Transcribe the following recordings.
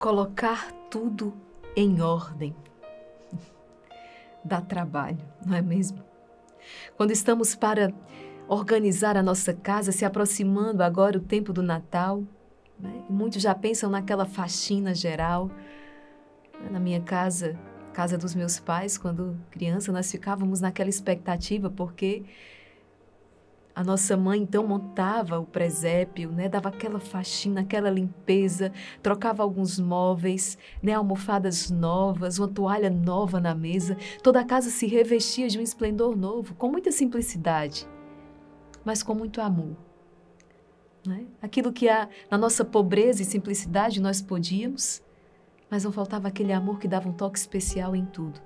Colocar tudo em ordem dá trabalho, não é mesmo? Quando estamos para organizar a nossa casa, se aproximando agora o tempo do Natal, né? Muitos já pensam naquela faxina geral. Na minha casa, casa dos meus pais, quando criança, nós ficávamos naquela expectativa, porque a nossa mãe então montava o presépio, né? Dava aquela faxina, aquela limpeza, trocava alguns móveis, né? Almofadas novas, uma toalha nova na mesa. Toda a casa se revestia de um esplendor novo, com muita simplicidade, mas com muito amor. Né? Aquilo que na nossa pobreza e simplicidade nós podíamos, mas não faltava aquele amor que dava um toque especial em tudo.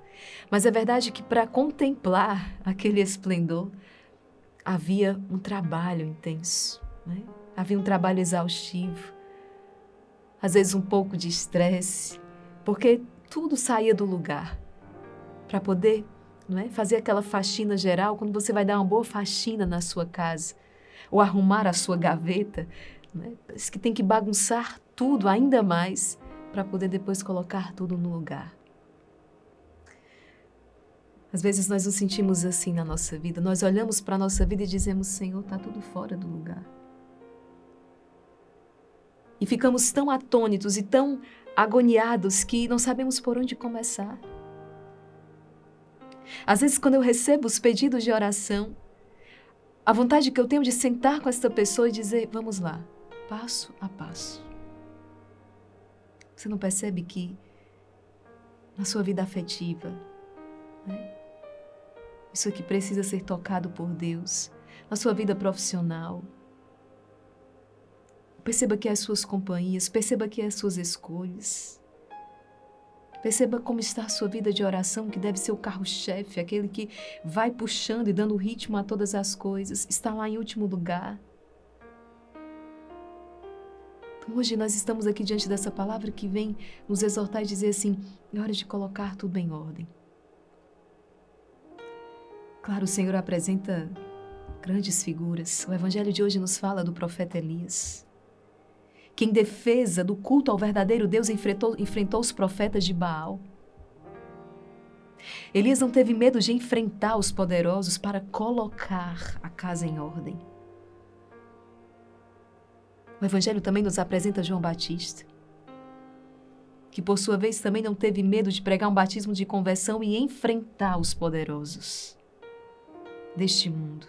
Mas é verdade que para contemplar aquele esplendor, havia um trabalho intenso, né? Havia um trabalho exaustivo, às vezes um pouco de estresse, porque tudo saía do lugar para poder, não é, fazer aquela faxina geral. Quando você vai dar uma boa faxina na sua casa ou arrumar a sua gaveta, né? Parece que tem que bagunçar tudo ainda mais para poder depois colocar tudo no lugar. Às vezes nós nos sentimos assim na nossa vida. Nós olhamos para a nossa vida e dizemos: Senhor, está tudo fora do lugar. E ficamos tão atônitos e tão agoniados que não sabemos por onde começar. Às vezes, quando eu recebo os pedidos de oração, a vontade que eu tenho de sentar com essa pessoa e dizer: vamos lá, passo a passo. Você não percebe que na sua vida afetiva, né? Isso aqui precisa ser tocado por Deus, na sua vida profissional. Perceba que é as suas companhias, perceba que é as suas escolhas. Perceba como está a sua vida de oração, que deve ser o carro-chefe, aquele que vai puxando e dando ritmo a todas as coisas, está lá em último lugar. Então, hoje nós estamos aqui diante dessa palavra que vem nos exortar e dizer assim: é hora de colocar tudo em ordem. Claro, o Senhor apresenta grandes figuras. O Evangelho de hoje nos fala do profeta Elias, que em defesa do culto ao verdadeiro Deus enfrentou os profetas de Baal. Elias não teve medo de enfrentar os poderosos para colocar a casa em ordem. O Evangelho também nos apresenta João Batista, que por sua vez também não teve medo de pregar um batismo de conversão e enfrentar os poderosos deste mundo.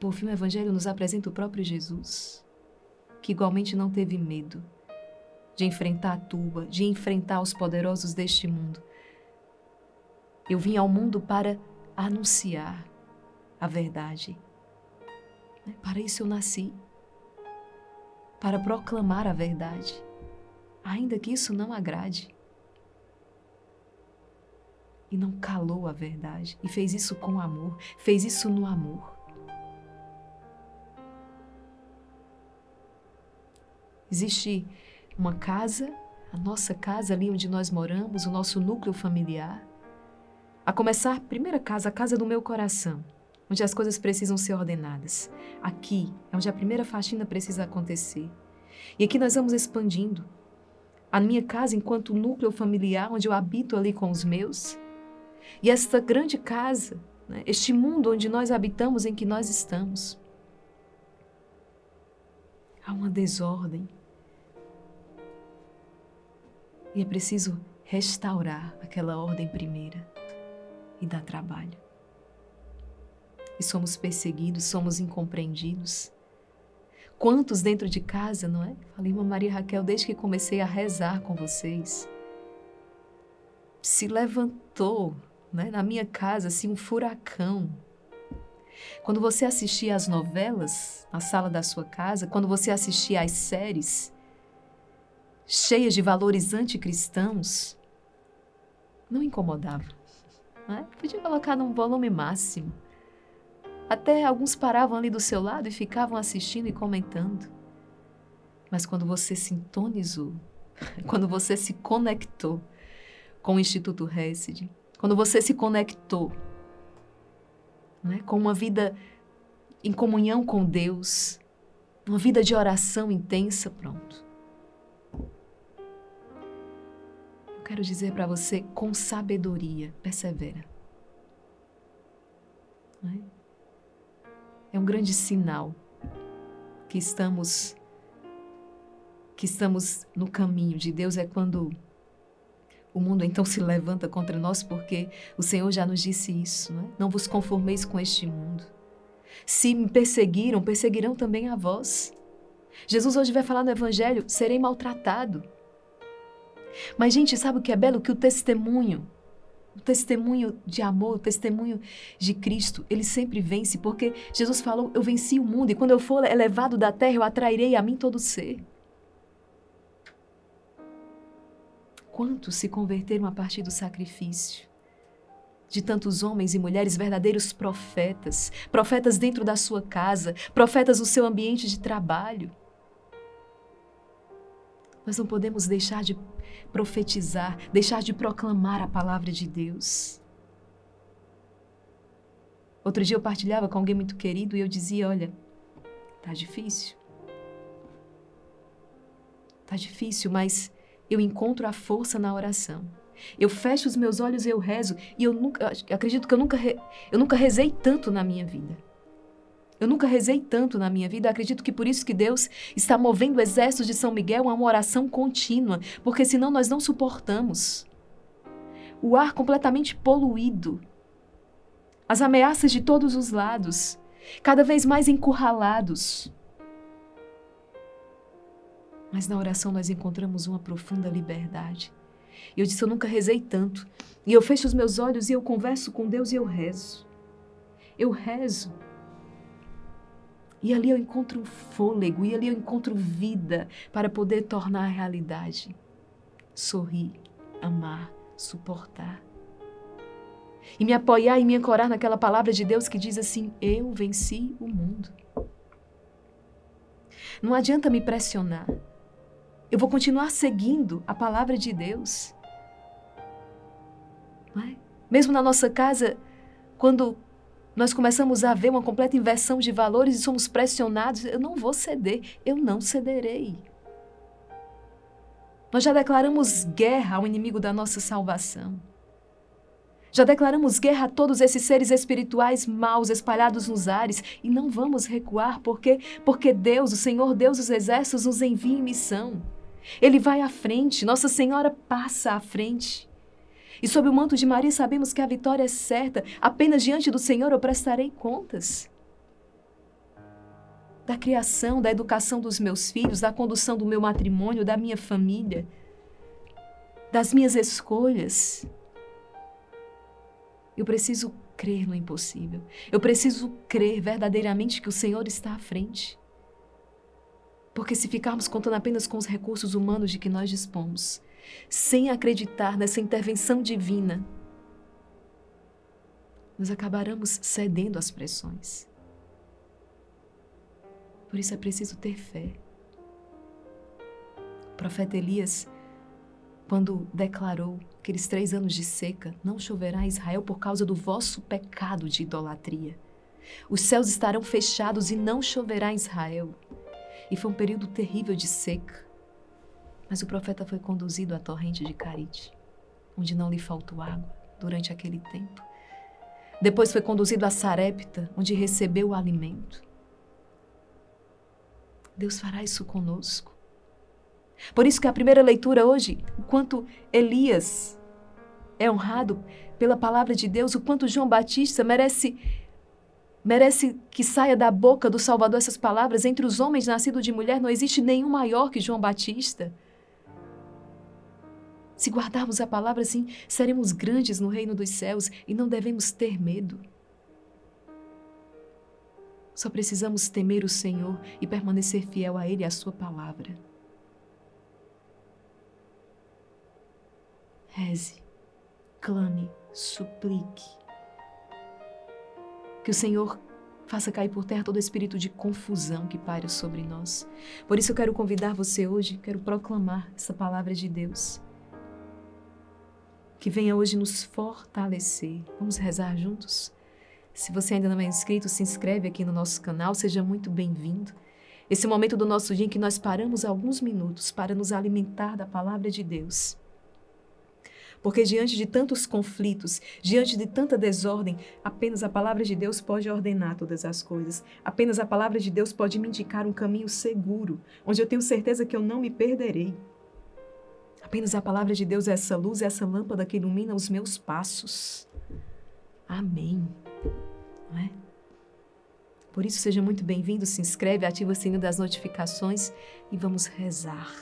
Por fim, o Evangelho nos apresenta o próprio Jesus, que igualmente não teve medo de enfrentar a turba, de enfrentar os poderosos deste mundo. Eu vim ao mundo para anunciar a verdade. Para isso eu nasci, para proclamar a verdade, ainda que isso não agrade. E não calou a verdade, e fez isso com amor, fez isso no amor. Existe uma casa, a nossa casa ali onde nós moramos, o nosso núcleo familiar. A começar, primeira casa, a casa do meu coração, onde as coisas precisam ser ordenadas. Aqui é onde a primeira faxina precisa acontecer. E aqui nós vamos expandindo. A minha casa enquanto núcleo familiar, onde eu habito ali com os meus. E esta grande casa, né, este mundo onde nós habitamos, em que nós estamos. Há uma desordem. E é preciso restaurar aquela ordem primeira. E dá trabalho. E somos perseguidos, somos incompreendidos. Quantos dentro de casa, não é? Falei, irmã Maria Raquel, desde que comecei a rezar com vocês, se levantou, né, na minha casa, assim, um furacão. Quando você assistia às novelas na sala da sua casa, quando você assistia às séries cheias de valores anticristãos, não incomodava. Né? Podia colocar num volume máximo. Até alguns paravam ali do seu lado e ficavam assistindo e comentando. Mas quando você sintonizou, quando você se conectou com o Instituto Hesed, quando você se conectou, né, com uma vida em comunhão com Deus, uma vida de oração intensa, pronto. quero dizer para você, com sabedoria, persevera. Não é? É um grande sinal que estamos no caminho de Deus, é quando o mundo então se levanta contra nós, porque o Senhor já nos disse isso, não é? Não vos conformeis com este mundo. Se me perseguiram, perseguirão também a vós. Jesus hoje vai falar no Evangelho, serei maltratado. Mas, gente, sabe o que é belo? Que o testemunho de amor, o testemunho de Cristo, ele sempre vence, porque Jesus falou, eu venci o mundo, e quando eu for elevado da terra, eu atrairei a mim todo ser. Quantos se converteram a partir do sacrifício de tantos homens e mulheres, verdadeiros profetas, profetas dentro da sua casa, profetas no seu ambiente de trabalho. Nós não podemos deixar de profetizar, deixar de proclamar a palavra de Deus. Outro dia eu partilhava com alguém muito querido e eu dizia, olha, tá difícil, mas eu encontro a força na oração. Eu fecho os meus olhos e eu rezo, e eu acredito que eu nunca rezei tanto na minha vida. Eu acredito que por isso que Deus está movendo o exército de São Miguel a uma oração contínua, porque senão nós não suportamos. O ar completamente poluído, as ameaças de todos os lados, cada vez mais encurralados. Mas na oração nós encontramos uma profunda liberdade. E eu disse, eu nunca rezei tanto. E eu fecho os meus olhos e eu converso com Deus e eu rezo. Eu rezo. E ali eu encontro fôlego, e ali eu encontro vida para poder tornar a realidade. Sorrir, amar, suportar. E me apoiar e me ancorar naquela palavra de Deus que diz assim, eu venci o mundo. Não adianta me pressionar. Eu vou continuar seguindo a palavra de Deus. Não é? Mesmo na nossa casa, quando nós começamos a ver uma completa inversão de valores e somos pressionados, eu não vou ceder, eu não cederei. Nós já declaramos guerra ao inimigo da nossa salvação. Já declaramos guerra a todos esses seres espirituais maus espalhados nos ares e não vamos recuar, porque Deus, o Senhor Deus dos Exércitos, nos envia em missão. Ele vai à frente, Nossa Senhora passa à frente. E sob o manto de Maria sabemos que a vitória é certa. Apenas diante do Senhor eu prestarei contas. Da criação, da educação dos meus filhos, da condução do meu matrimônio, da minha família, das minhas escolhas. Eu preciso crer no impossível. Eu preciso crer verdadeiramente que o Senhor está à frente. Porque se ficarmos contando apenas com os recursos humanos de que nós dispomos, sem acreditar nessa intervenção divina, nós acabaremos cedendo às pressões. Por isso é preciso ter fé. O profeta Elias, quando declarou aqueles 3 anos de seca, não choverá em Israel por causa do vosso pecado de idolatria. Os céus estarão fechados e não choverá em Israel. E foi um período terrível de seca. Mas o profeta foi conduzido à torrente de Carite, onde não lhe faltou água durante aquele tempo. Depois foi conduzido a Sarepta, onde recebeu o alimento. Deus fará isso conosco. Por isso que a primeira leitura hoje, o quanto Elias é honrado pela palavra de Deus, o quanto João Batista merece que saia da boca do Salvador essas palavras. Entre os homens nascidos de mulher não existe nenhum maior que João Batista. Se guardarmos a palavra assim, seremos grandes no reino dos céus e não devemos ter medo. Só precisamos temer o Senhor e permanecer fiel a Ele e à sua palavra. Reze, clame, suplique. Que o Senhor faça cair por terra todo espírito de confusão que paira sobre nós. Por isso eu quero convidar você hoje, quero proclamar essa palavra de Deus. Que venha hoje nos fortalecer. Vamos rezar juntos? Se você ainda não é inscrito, se inscreve aqui no nosso canal, seja muito bem-vindo. Esse momento do nosso dia em que nós paramos alguns minutos para nos alimentar da palavra de Deus. Porque diante de tantos conflitos, diante de tanta desordem, apenas a palavra de Deus pode ordenar todas as coisas. Apenas a palavra de Deus pode me indicar um caminho seguro, onde eu tenho certeza que eu não me perderei. Apenas a palavra de Deus é essa luz, é essa lâmpada que ilumina os meus passos. Amém. Não é? Por isso, seja muito bem-vindo, se inscreve, ativa o sininho das notificações e vamos rezar.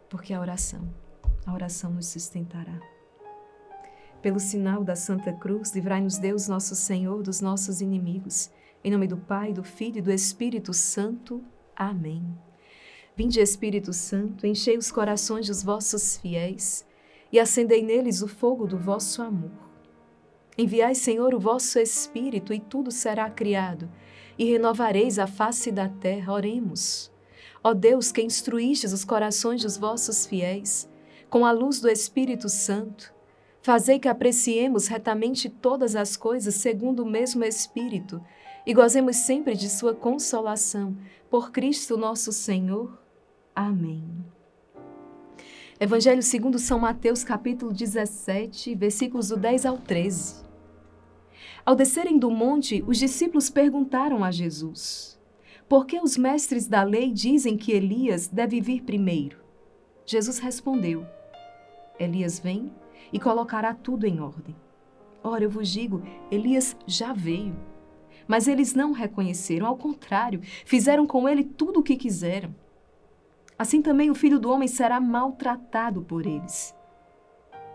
Porque a oração nos sustentará. Pelo sinal da Santa Cruz, livrai-nos Deus, nosso Senhor, dos nossos inimigos. Em nome do Pai, do Filho e do Espírito Santo. Amém. Vinde, Espírito Santo, enchei os corações dos vossos fiéis e acendei neles o fogo do vosso amor. Enviai, Senhor, o vosso Espírito e tudo será criado e renovareis a face da terra. Oremos. Ó Deus, que instruístes os corações dos vossos fiéis, com a luz do Espírito Santo, fazei que apreciemos retamente todas as coisas segundo o mesmo Espírito e gozemos sempre de sua consolação. Por Cristo nosso Senhor. Amém. Evangelho segundo São Mateus, capítulo 17, versículos do 10 ao 13. Ao descerem do monte, os discípulos perguntaram a Jesus: por que os mestres da lei dizem que Elias deve vir primeiro? Jesus respondeu: Elias vem e colocará tudo em ordem. Ora, eu vos digo, Elias já veio. Mas eles não o reconheceram, ao contrário, fizeram com ele tudo o que quiseram. Assim também o Filho do Homem será maltratado por eles.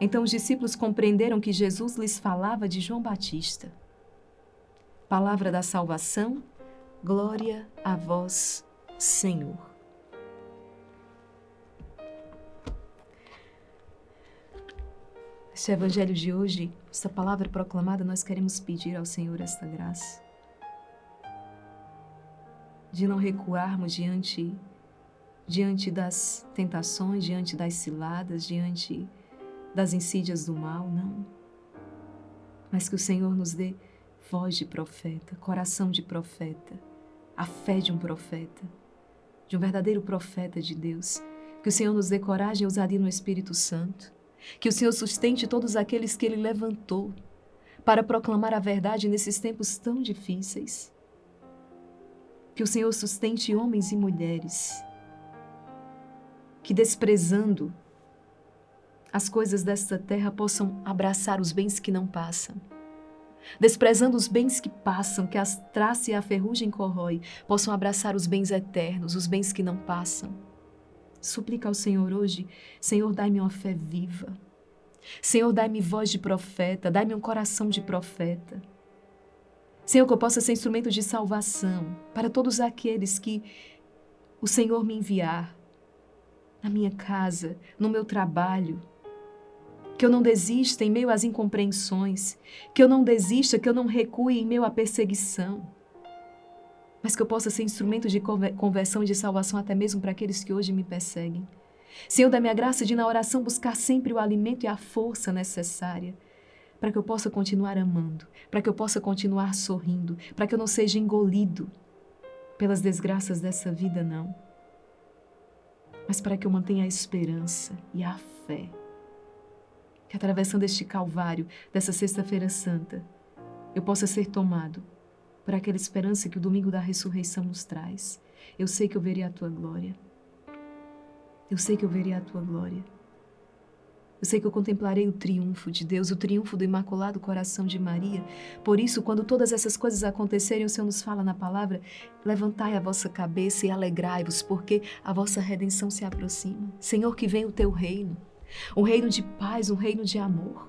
Então os discípulos compreenderam que Jesus lhes falava de João Batista. Palavra da salvação, glória a vós, Senhor. Este evangelho de hoje, esta palavra proclamada, nós queremos pedir ao Senhor esta graça de não recuarmos diante das tentações, diante das ciladas, diante das insídias do mal, não. Mas que o Senhor nos dê voz de profeta, coração de profeta, a fé de um profeta, de um verdadeiro profeta de Deus. Que o Senhor nos dê coragem e ousadia no Espírito Santo. Que o Senhor sustente todos aqueles que Ele levantou para proclamar a verdade nesses tempos tão difíceis. Que o Senhor sustente homens e mulheres que, desprezando as coisas desta terra, possam abraçar os bens que não passam. Desprezando os bens que passam, que as traça e a ferrugem corrói, possam abraçar os bens eternos, os bens que não passam. Suplica ao Senhor hoje: Senhor, dai-me uma fé viva. Senhor, dai-me voz de profeta, dai-me um coração de profeta. Senhor, que eu possa ser instrumento de salvação para todos aqueles que o Senhor me enviar, na minha casa, no meu trabalho. Que eu não desista em meio às incompreensões, que eu não desista, que eu não recue em meio à perseguição, mas que eu possa ser instrumento de conversão e de salvação até mesmo para aqueles que hoje me perseguem. Senhor, dá-me a graça de na oração buscar sempre o alimento e a força necessária para que eu possa continuar amando, para que eu possa continuar sorrindo, para que eu não seja engolido pelas desgraças dessa vida, não. Mas para que eu mantenha a esperança e a fé. Que atravessando este Calvário, dessa Sexta-feira Santa, eu possa ser tomado por aquela esperança que o domingo da ressurreição nos traz. Eu sei que eu verei a Tua glória. Eu sei que eu verei a Tua glória. Eu sei que eu contemplarei o triunfo de Deus, o triunfo do Imaculado Coração de Maria. Por isso, quando todas essas coisas acontecerem, o Senhor nos fala na palavra: levantai a vossa cabeça e alegrai-vos, porque a vossa redenção se aproxima. Senhor, que venha o Teu reino, um reino de paz, um reino de amor.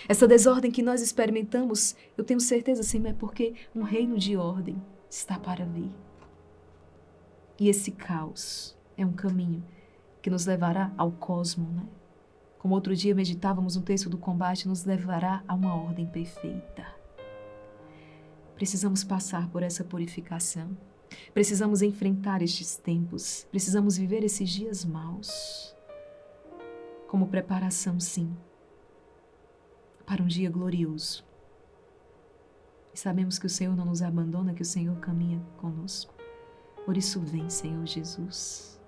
Essa desordem que nós experimentamos, eu tenho certeza, Senhor, é porque um reino de ordem está para vir. E esse caos é um caminho que nos levará ao cosmo, né? Como outro dia meditávamos no texto do combate, nos levará a uma ordem perfeita. Precisamos passar por essa purificação. Precisamos enfrentar estes tempos. Precisamos viver esses dias maus como preparação, sim, para um dia glorioso. E sabemos que o Senhor não nos abandona, que o Senhor caminha conosco. Por isso vem, Senhor Jesus.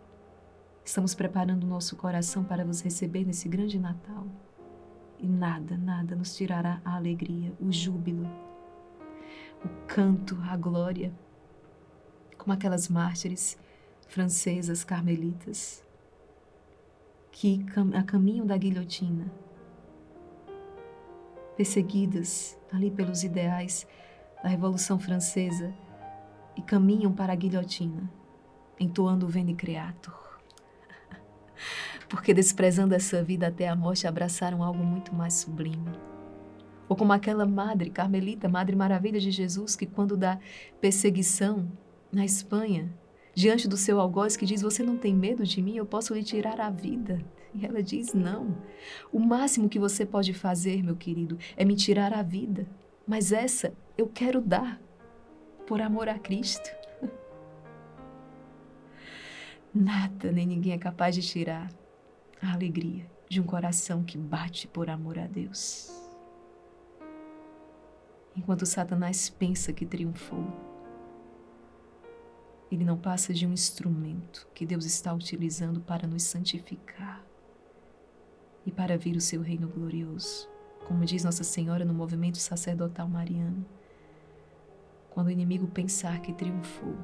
Estamos preparando o nosso coração para vos receber nesse grande Natal. E nada, nada nos tirará a alegria, o júbilo, o canto, a glória, como aquelas mártires francesas carmelitas que a caminho da guilhotina, perseguidas ali pelos ideais da Revolução Francesa e caminham para a guilhotina, entoando o Veni Creator. Porque desprezando essa vida até a morte, abraçaram algo muito mais sublime. Ou como aquela madre carmelita, Madre Maravilha de Jesus, que quando da perseguição na Espanha, diante do seu algoz que diz, você não tem medo de mim? Eu posso lhe tirar a vida. E ela diz, não. O máximo que você pode fazer, meu querido, é me tirar a vida. Mas essa eu quero dar, por amor a Cristo. Nada nem ninguém é capaz de tirar a alegria de um coração que bate por amor a Deus. Enquanto Satanás pensa que triunfou, ele não passa de um instrumento que Deus está utilizando para nos santificar e para vir o seu reino glorioso. Como diz Nossa Senhora no movimento sacerdotal mariano, quando o inimigo pensar que triunfou,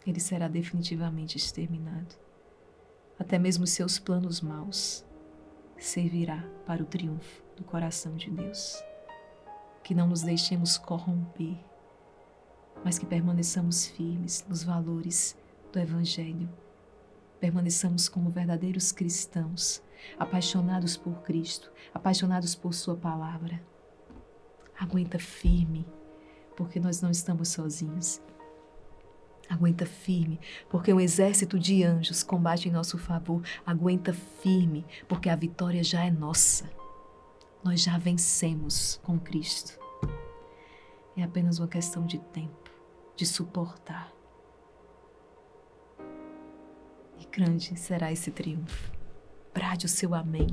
ele será definitivamente exterminado. Até mesmo os seus planos maus servirá para o triunfo do coração de Deus. Que não nos deixemos corromper, mas que permaneçamos firmes nos valores do Evangelho. Permaneçamos como verdadeiros cristãos, apaixonados por Cristo, apaixonados por Sua palavra. Aguenta firme, porque nós não estamos sozinhos. Aguenta firme, porque um exército de anjos combate em nosso favor. Aguenta firme, porque a vitória já é nossa. Nós já vencemos com Cristo. É apenas uma questão de tempo, de suportar. E grande será esse triunfo. Brade o seu amém.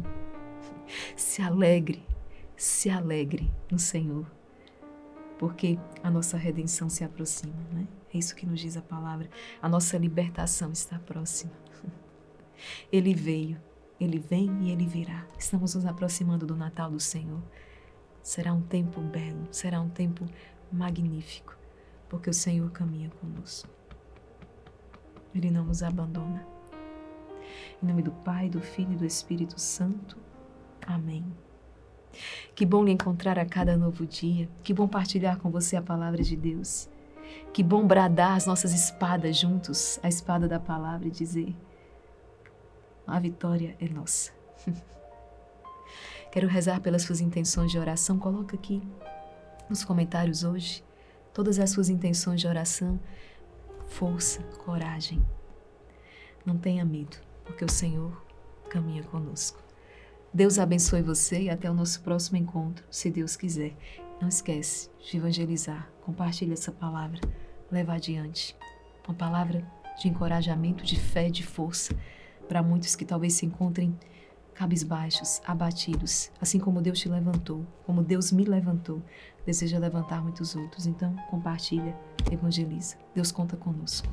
Se alegre no Senhor, porque a nossa redenção se aproxima, né? É isso que nos diz a palavra. A nossa libertação está próxima. Ele veio, Ele vem e Ele virá. Estamos nos aproximando do Natal do Senhor. Será um tempo belo, será um tempo magnífico, porque o Senhor caminha conosco. Ele não nos abandona. Em nome do Pai, do Filho e do Espírito Santo. Amém. Que bom lhe encontrar a cada novo dia. Que bom partilhar com você a palavra de Deus. Que bom bradar as nossas espadas juntos, a espada da palavra, e dizer: a vitória é nossa. Quero rezar pelas suas intenções de oração. Coloca aqui nos comentários hoje todas as suas intenções de oração. Força, coragem. Não tenha medo, porque o Senhor caminha conosco. Deus abençoe você e até o nosso próximo encontro, se Deus quiser. Não esquece de evangelizar, compartilha essa palavra, leva adiante. Uma palavra de encorajamento, de fé, de força, para muitos que talvez se encontrem cabisbaixos, abatidos, assim como Deus te levantou, como Deus me levantou, deseja levantar muitos outros. Então, compartilha, evangeliza. Deus conta conosco.